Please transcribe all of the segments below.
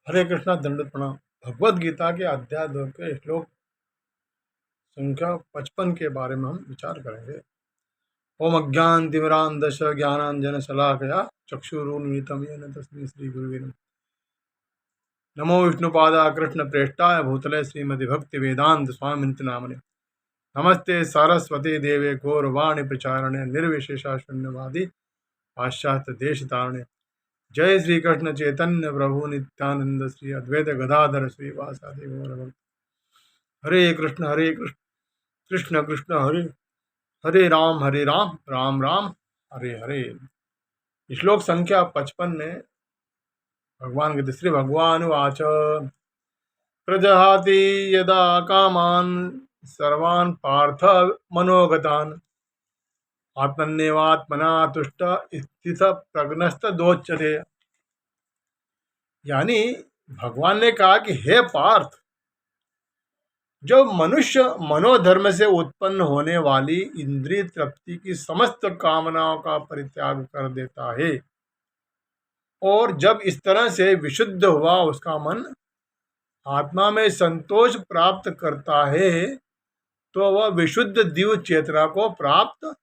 हरे कृष्णा, दंडवत प्रणाम। भगवद गीता के अध्याय 2 के श्लोक संख्या 55 के बारे में हम विचार करेंगे। ओम अज्ञानतिमिरान्धस्य ज्ञानाञ्जनशलाकया चक्षुरुन्मीलितं येन तस्मै श्रीगुरुवे नमः। नमो विष्णुपादाय कृष्णप्रेष्ठाय भूतले श्रीमद्भक्तिवेदान्त स्वामिनिति नामने। नमस्ते सरस्वती देवे गौरवाणी प्रचारणे निर्विशेषा शून्यवादी पाश्चात्य देशतारणे। जय श्री कृष्ण चैतन्य प्रभु नित्यानंद श्री अद्वैत गदाधर श्रीवासादि गौरभक्त। हरे कृष्ण कृष्ण कृष्ण हरे हरे, राम राम राम हरे हरे। श्लोक संख्या 55 में भगवान कहते, श्री भगवान वाच प्रजहाति यदा कामान सर्वान् पार्थ मनोगतान् आत्मन्येवात्मना तुष्ट स्थित प्रज्ञस्त दोच्यते। यानी भगवान ने कहा कि हे पार्थ, जो मनुष्य मनोधर्म से उत्पन्न होने वाली इंद्रिय तृप्ति की समस्त कामनाओं का परित्याग कर देता है और जब इस तरह से विशुद्ध हुआ उसका मन आत्मा में संतोष प्राप्त करता है तो वह विशुद्ध दिव्य चेतना को प्राप्त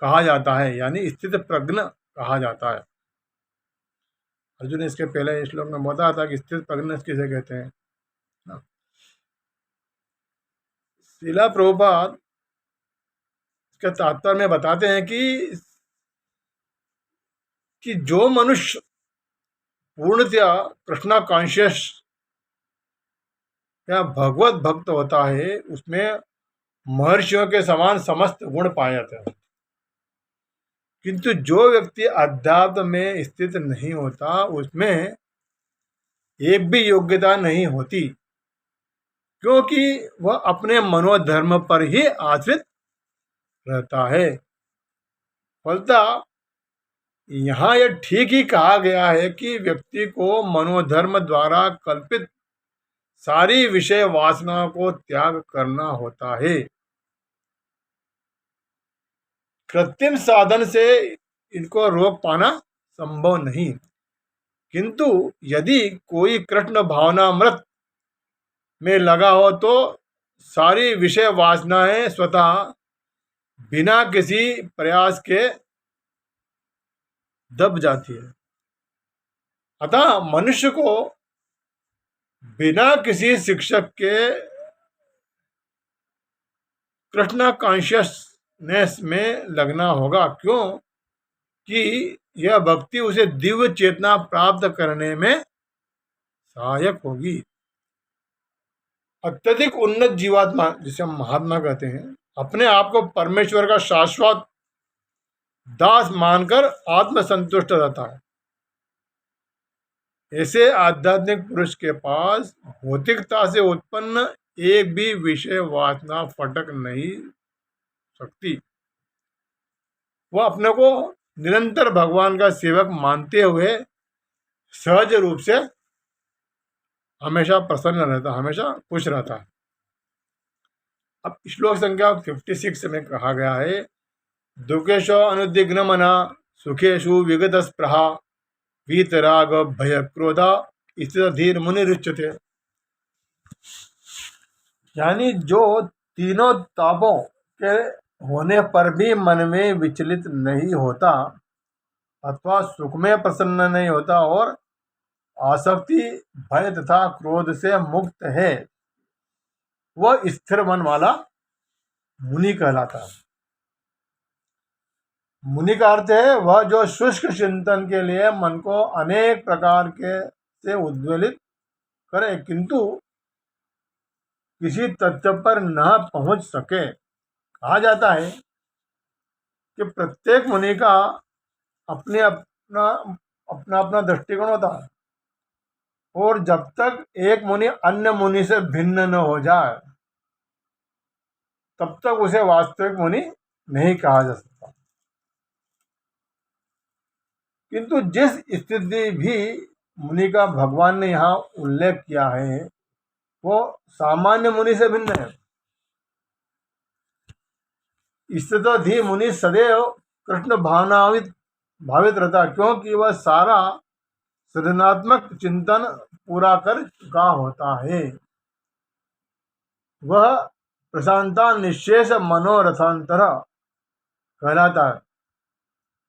कहा जाता है, यानी स्थित प्रज्ञ कहा जाता है। अर्जुन ने इसके पहले श्लोक में बताया था कि स्थित प्रज्ञ किसे कहते हैं। श्रीला प्रभुपाद इसके तात्पर्य में बताते हैं कि जो मनुष्य पूर्णतया कृष्णा कॉन्शियस या भगवत भक्त होता है उसमें महर्षियों के समान समस्त गुण पाए जाते हैं। किंतु जो व्यक्ति अध्यात्म में स्थित नहीं होता उसमें एक भी योग्यता नहीं होती, क्योंकि वह अपने मनोधर्म पर ही आश्रित रहता है। फलता यहाँ यह ठीक ही कहा गया है कि व्यक्ति को मनोधर्म द्वारा कल्पित सारी विषय वासना को त्याग करना होता है। कृत्रिम साधन से इनको रोक पाना संभव नहीं, किंतु यदि कोई कृष्ण भावनामृत में लगा हो तो सारी विषय वासनाएं स्वतः बिना किसी प्रयास के दब जाती है। अतः मनुष्य को बिना किसी शिक्षक के कृष्ण कॉन्शियसनेस में लगना होगा, क्यों कि यह भक्ति उसे दिव्य चेतना प्राप्त करने में सहायक होगी। अत्यधिक उन्नत जीवात्मा, जिसे हम महात्मा कहते हैं, अपने आप को परमेश्वर का शाश्वत दास मानकर आत्मसंतुष्ट रहता है। ऐसे आध्यात्मिक पुरुष के पास भौतिकता से उत्पन्न एक भी विषय वासना फटक नहीं सकती। वह अपने को निरंतर भगवान का सेवक मानते हुए सहज रूप से हमेशा प्रसन्न रहता, हमेशा खुश रहता है। अब श्लोक संख्या 56 में कहा गया है, दुखेशु अनुद्विग्न मना सुखेशु विगत स्पृहा वीतराग भय क्रोधा स्थित धीर मुनिरुच्यते। यानी जो तीनों तापों के होने पर भी मन में विचलित नहीं होता अथवा सुख में प्रसन्न नहीं होता और आसक्ति भय तथा क्रोध से मुक्त है, वह स्थिर मन वाला मुनि कहलाता है। मुनि का अर्थ है वह जो शुष्क चिंतन के लिए मन को अनेक प्रकार के से उद्वेलित करे किंतु किसी तथ्य पर न पहुंच सके। कहा जाता है कि प्रत्येक मुनि का अपना दृष्टिकोण होता है और जब तक एक मुनि अन्य मुनि से भिन्न न हो जाए तब तक उसे वास्तविक मुनि नहीं कहा जा सकता। किंतु जिस स्थिति भी मुनि का भगवान ने यहाँ उल्लेख किया है वो सामान्य मुनि से भिन्न है। स्थितो धी मुनि सदैव कृष्ण भावित रहता, क्योंकि वह सारा सृजनात्मक चिंतन पूरा कर चुका होता है, वह प्रशांता निशेष मनोरथांतर कहलाता है,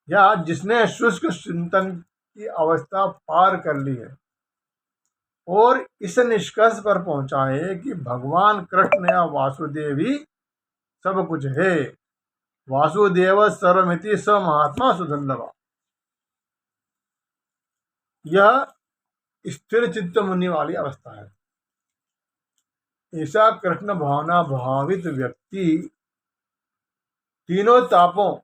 या जिसने शुष्क चिंतन की अवस्था पार कर ली है और इस निष्कर्ष पर पहुंचा है कि भगवान कृष्ण या वासुदेव ही सब कुछ है। वासुदेव सर्वमिति स महात्मा सुदुर्लभ। यह स्थिर चित्त मुनि वाली अवस्था है। ऐसा कृष्ण भावना भावित व्यक्ति तीनों तापों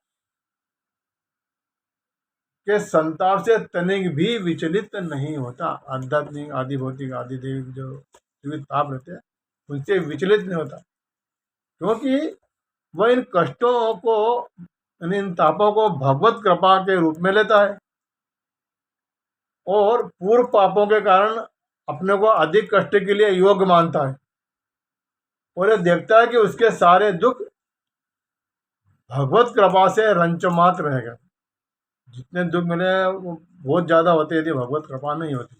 के संताप से तनिक भी विचलित नहीं होता। आध्यात्मिक, आदि भौतिक, आदि देविक जो ताप रहते हैं उनसे विचलित नहीं होता, क्योंकि वह इन कष्टों को, इन तापों को भगवत कृपा के रूप में लेता है और पूर्व पापों के कारण अपने को अधिक कष्ट के लिए योग्य मानता है और यह देखता है कि उसके सारे दुख भगवत कृपा से रंच मात्र रहेगा। जितने दुख मिले वो बहुत ज्यादा होते यदि भगवत कृपा नहीं होती।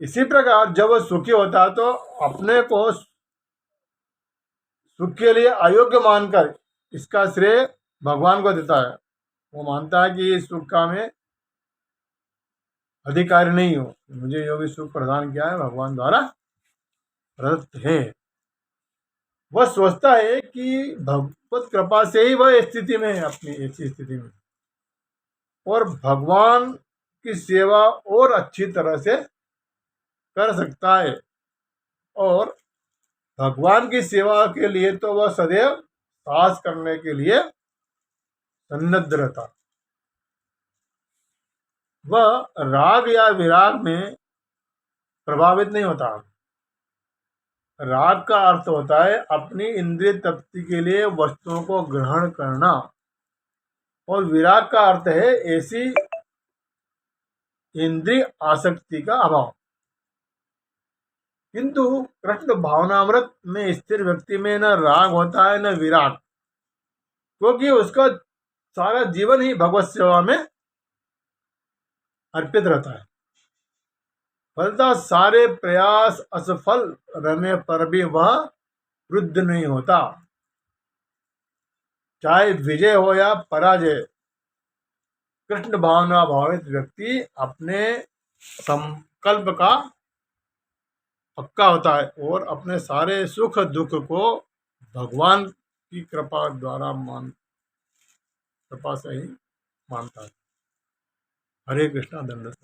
इसी प्रकार जब वह सुखी होता है तो अपने को सुख के लिए अयोग्य मानकर इसका श्रेय भगवान को देता है। वो मानता है कि इस सुख का मैं अधिकारी नहीं हूँ, मुझे जो भी सुख प्रदान किया है भगवान द्वारा प्रदत्त है। वह सोचता है कि भगवत कृपा से ही वह स्थिति में है, अपनी ऐसी स्थिति में, और भगवान की सेवा और अच्छी तरह से कर सकता है और भगवान की सेवा के लिए तो वह सदैव साहस करने के लिए सन्नद्ध रहता। वह राग या विराग में प्रभावित नहीं होता। राग का अर्थ होता है अपनी इंद्रिय तृप्ति के लिए वस्तुओं को ग्रहण करना, और विराग का अर्थ है ऐसी इंद्रिय आसक्ति का अभाव। किंतु कृष्ण भावनामृत में स्थिर व्यक्ति में न राग होता है न विराग, क्योंकि उसका सारा जीवन ही भगवत सेवा में अर्पित रहता है। फलतः सारे प्रयास असफल रहने पर भी वह क्रुद्ध नहीं होता, चाहे विजय हो या पराजय। कृष्ण भावना भावित व्यक्ति अपने संकल्प का पक्का होता है और अपने सारे सुख दुख को भगवान की कृपा द्वारा कृपा से ही मानता है। हरे कृष्णा। दंडवत।